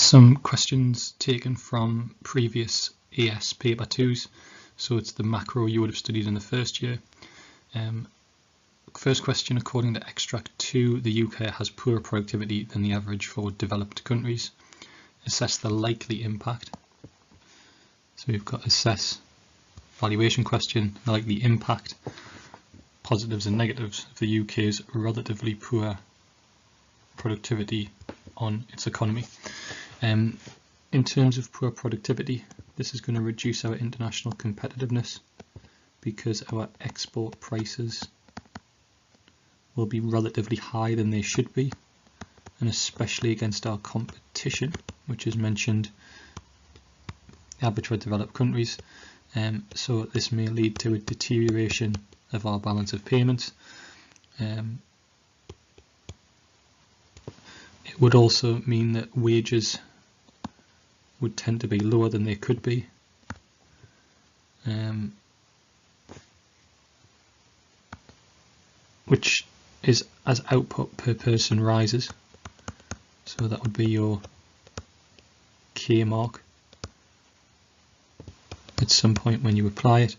Some questions taken from previous AS paper 2s, so it's the macro you would have studied in the first year. First question: according to extract 2, the UK has poorer productivity than the average for developed countries. Assess the likely impact. So we've got assess valuation question, the likely impact, positives and negatives of the UK's relatively poor productivity on its economy. In terms of poor productivity, this is going to reduce our international competitiveness because our export prices will be relatively higher than they should be, and especially against our competition, which is mentioned average for developed countries. So this may lead to a deterioration of our balance of payments. It would also mean that wages would tend to be lower than they could be. Which is as output per person rises. So that would be your K mark at some point when you apply it.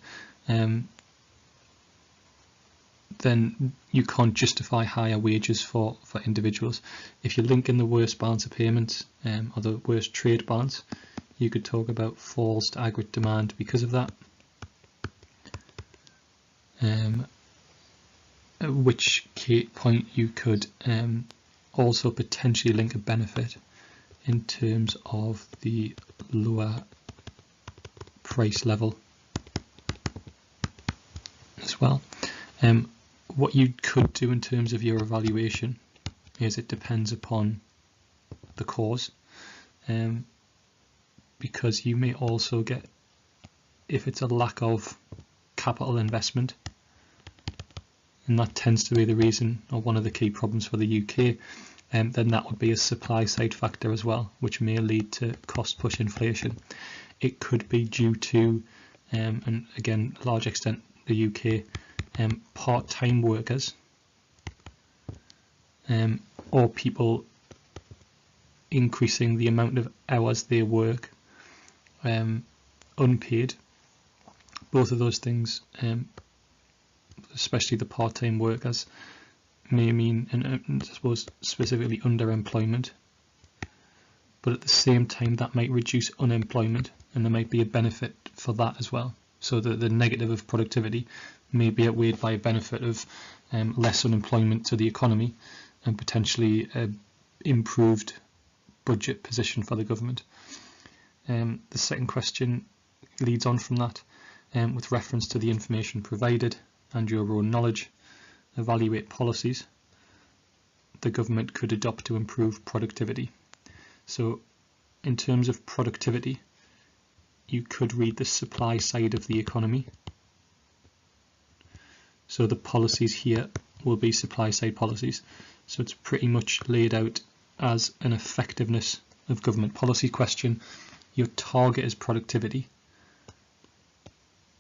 Then you can't justify higher wages for individuals. If you link in the worst balance of payments or the worst trade balance, you could talk about falls to aggregate demand because of that. At which point you could also potentially link a benefit in terms of the lower price level as well. What you could do in terms of your evaluation is it depends upon the cause, because you may also get, if it's a lack of capital investment, and that tends to be the reason or one of the key problems for the UK, then that would be a supply side factor as well, which may lead to cost push inflation. It could be due to, and again, a large extent the UK, part-time workers or people increasing the amount of hours they work unpaid. Both of those things, especially the part-time workers, may mean, and I suppose specifically underemployment, but at the same time that might reduce unemployment, and there might be a benefit for that as well. So the negative of productivity may be outweighed by a benefit of less unemployment to the economy and potentially improved budget position for the government. The second question leads on from that, with reference to the information provided and your own knowledge, evaluate policies the government could adopt to improve productivity. So in terms of productivity, you could read the supply side of the economy. So the policies here will be supply side policies. So it's pretty much laid out as an effectiveness of government policy question. Your target is productivity.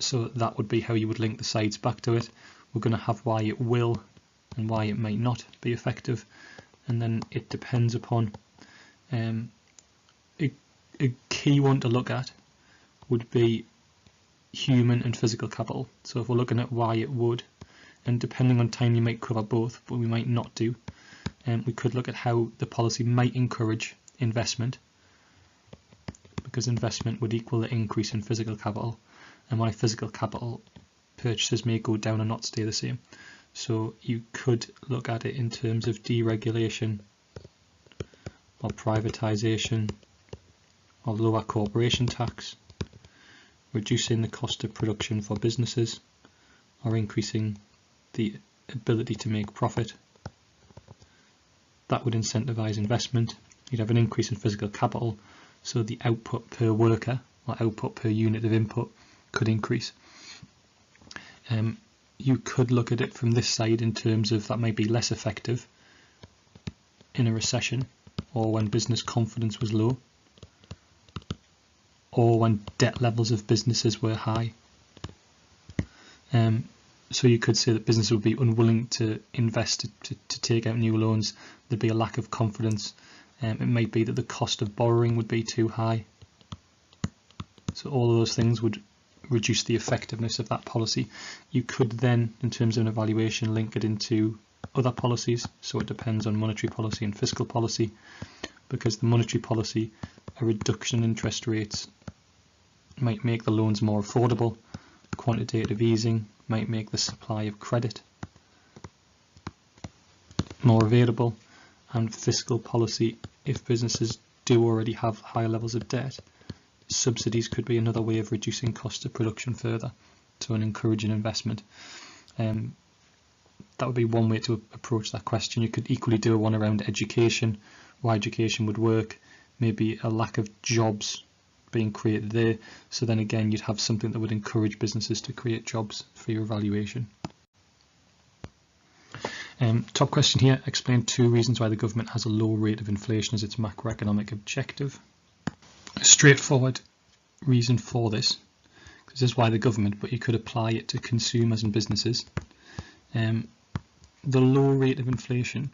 So that would be how you would link the sides back to it. We're going to have why it will and why it might not be effective. And then it depends upon a key one to look at would be human and physical capital. So if we're looking at why it would, and depending on time you might cover both, but we might not do, we could look at how the policy might encourage investment, because investment would equal the increase in physical capital, and why physical capital purchases may go down and not stay the same. So you could look at it in terms of deregulation or privatisation or lower corporation tax, reducing the cost of production for businesses, or increasing the ability to make profit. That would incentivise investment. You'd have an increase in physical capital, so the output per worker or output per unit of input could increase. You could look at it from this side in terms of that might be less effective in a recession, or when business confidence was low, or when debt levels of businesses were high. So you could say that businesses would be unwilling to invest to take out new loans. There'd be a lack of confidence, It might be that the cost of borrowing would be too high. So all of those things would reduce the effectiveness of that policy. You could then, in terms of an evaluation, link it into other policies. So it depends on monetary policy and fiscal policy, because the monetary policy, a reduction in interest rates might make the loans more affordable. Quantitative easing might make the supply of credit more available, and fiscal policy, if businesses do already have higher levels of debt, subsidies could be another way of reducing cost of production further, so an encouraging investment. That would be one way to approach that question. You could equally do one around education, why education would work, maybe a lack of jobs being created there, so then again you'd have something that would encourage businesses to create jobs for your evaluation. Top question here, explain 2 reasons why the government has a low rate of inflation as its macroeconomic objective. A straightforward reason for this, because this is why the government, but you could apply it to consumers and businesses. The low rate of inflation,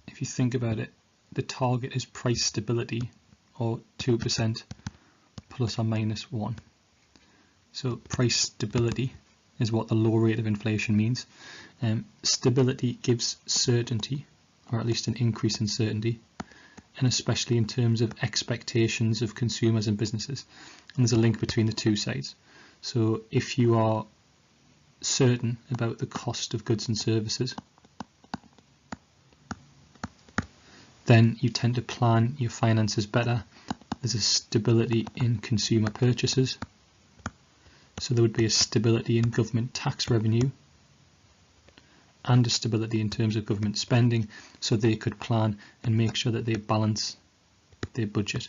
if you think about it, the target is price stability, or 2% plus or minus 1. So price stability is what the low rate of inflation means. Stability gives certainty, or at least an increase in certainty, and especially in terms of expectations of consumers and businesses. And there's a link between the two sides. So if you are certain about the cost of goods and services, then you tend to plan your finances better. There's a stability in consumer purchases, so there would be a stability in government tax revenue and a stability in terms of government spending, so they could plan and make sure that they balance their budget.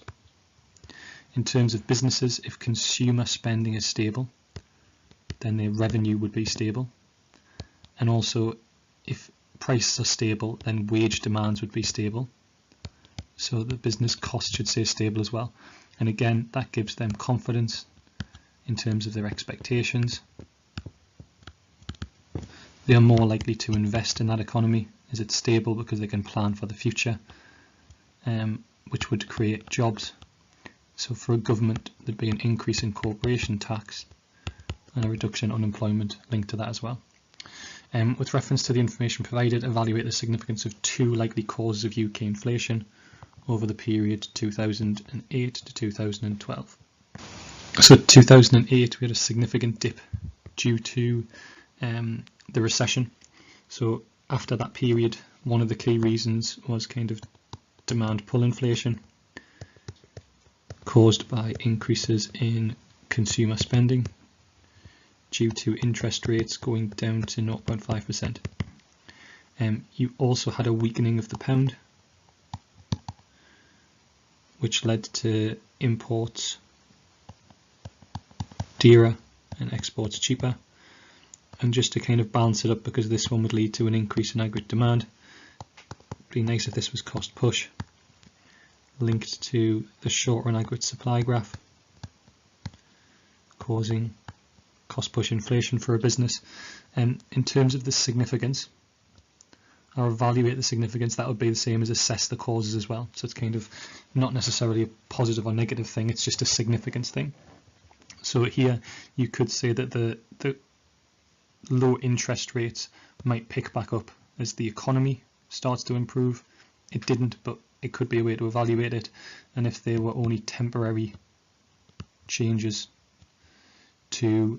In terms of businesses, if consumer spending is stable, then their revenue would be stable, and also if prices are stable, then wage demands would be stable, so the business cost should stay stable as well. And again, that gives them confidence in terms of their expectations. They are more likely to invest in that economy as it's stable, because they can plan for the future, which would create jobs. So for a government, there'd be an increase in corporation tax and a reduction in unemployment linked to that as well. With reference to the information provided, evaluate the significance of 2 likely causes of UK inflation over the period 2008 to 2012. So 2008 we had a significant dip due to the recession. So after that period, one of the key reasons was kind of demand pull inflation caused by increases in consumer spending due to interest rates going down to 0.5%. You also had a weakening of the pound, which led to imports dearer and exports cheaper. And just to kind of balance it up, because this one would lead to an increase in aggregate demand, it'd be nice if this was cost push, linked to the short run aggregate supply graph, causing cost push inflation for a business. And in terms of the significance, or evaluate the significance, that would be the same as assess the causes as well. So it's kind of not necessarily a positive or negative thing, it's just a significance thing. So here you could say that the low interest rates might pick back up as the economy starts to improve. It didn't, but it could be a way to evaluate it. And if there were only temporary changes to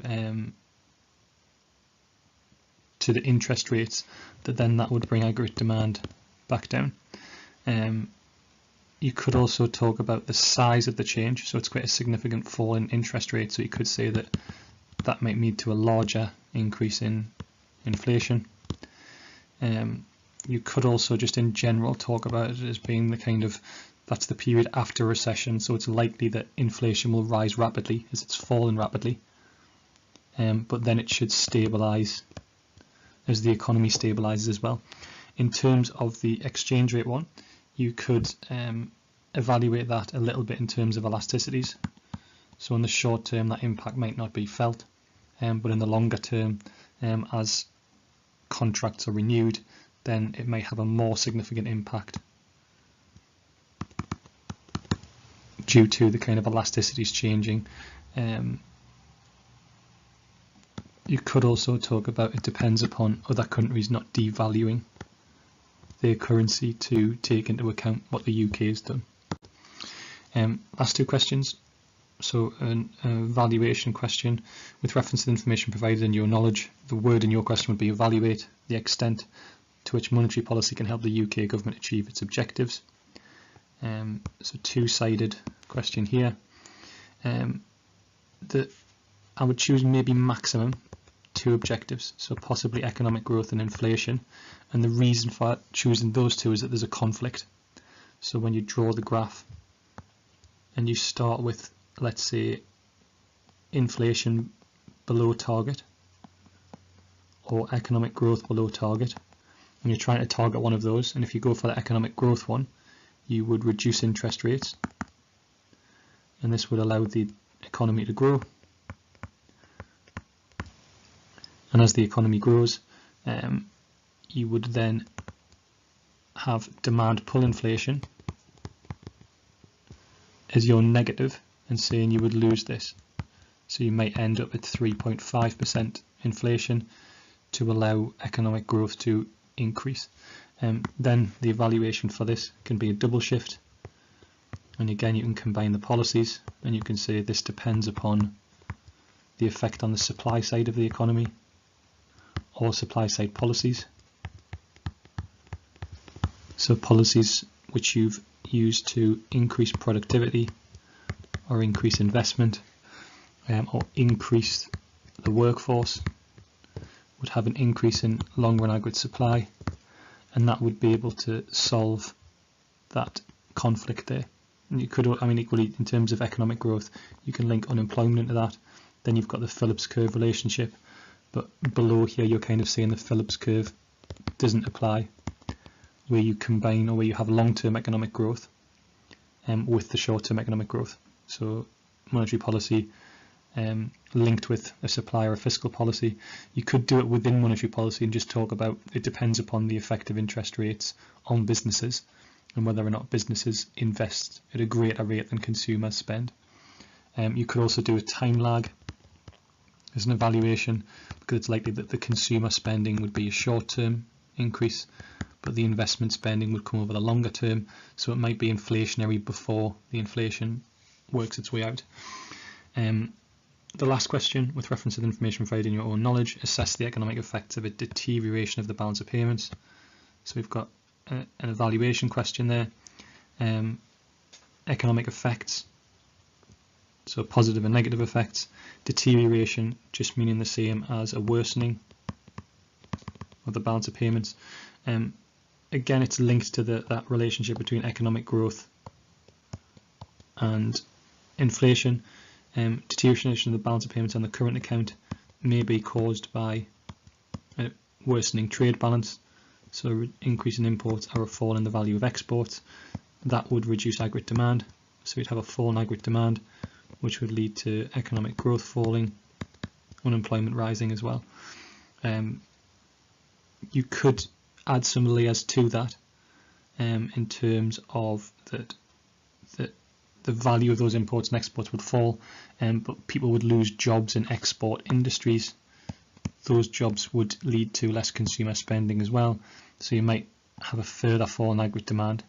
the interest rates, that would bring aggregate demand back down. You could also talk about the size of the change. So it's quite a significant fall in interest rates, so you could say that that might lead to a larger increase in inflation. You could also just in general talk about it as being the kind of, that's the period after recession, so it's likely that inflation will rise rapidly as it's fallen rapidly, but then it should stabilise as the economy stabilises as well. In terms of the exchange rate one, you could evaluate that a little bit in terms of elasticities. So in the short term that impact might not be felt, but in the longer term, as contracts are renewed, then it may have a more significant impact due to the kind of elasticities changing. You could also talk about it depends upon other countries not devaluing their currency to take into account what the UK has done. Last two questions. So a valuation question with reference to the information provided in your knowledge. The word in your question would be evaluate the extent to which monetary policy can help the UK government achieve its objectives. So two-sided question here. I would choose maybe maximum two objectives, so possibly economic growth and inflation, and the reason for choosing those two is that there's a conflict. So when you draw the graph and you start with, let's say, inflation below target or economic growth below target, and you're trying to target one of those, and if you go for the economic growth one, you would reduce interest rates, and this would allow the economy to grow. And as the economy grows, you would then have demand pull inflation as your negative, and saying you would lose this. So you might end up at 3.5% inflation to allow economic growth to increase. Then the evaluation for this can be a double shift, and again you can combine the policies, and you can say this depends upon the effect on the supply side of the economy or supply side policies. So policies which you've used to increase productivity or increase investment or increase the workforce would have an increase in long run aggregate supply, and that would be able to solve that conflict there. And you could, I mean, equally in terms of economic growth, you can link unemployment to that. Then you've got the Phillips curve relationship, but below here you're kind of saying the Phillips curve doesn't apply, where you combine or where you have long-term economic growth with the short-term economic growth. So monetary policy linked with a supply or a fiscal policy. You could do it within monetary policy and just talk about it depends upon the effect of interest rates on businesses and whether or not businesses invest at a greater rate than consumers spend. You could also do a time lag as an evaluation, because it's likely that the consumer spending would be a short-term increase, but the investment spending would come over the longer term, so it might be inflationary before the inflation works its way out. The last question, with reference to the information provided in your own knowledge, assess the economic effects of a deterioration of the balance of payments. So we've got an evaluation question there. Economic effects, so positive and negative effects. Deterioration just meaning the same as a worsening of the balance of payments. Again, it's linked to that relationship between economic growth and inflation. Deterioration of the balance of payments on the current account may be caused by a worsening trade balance, so increase in imports or a fall in the value of exports. That would reduce aggregate demand, so we'd have a fall in aggregate demand, which would lead to economic growth falling, unemployment rising as well. You could add some layers to that in terms of that the value of those imports and exports would fall, but people would lose jobs in export industries. Those jobs would lead to less consumer spending as well, so you might have a further fall in aggregate demand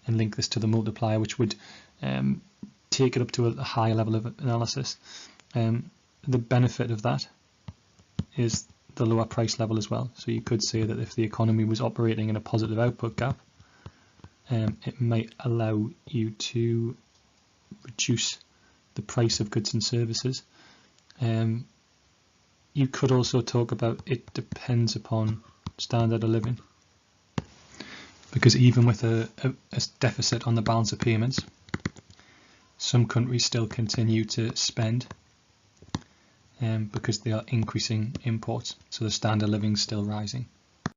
and link this to the multiplier, which would take it up to a higher level of analysis. The benefit of that is the lower price level as well. So you could say that if the economy was operating in a positive output gap, it might allow you to reduce the price of goods and services. You could also talk about it depends upon standard of living, because even with a deficit on the balance of payments, some countries still continue to spend because they are increasing imports, so the standard of living is still rising.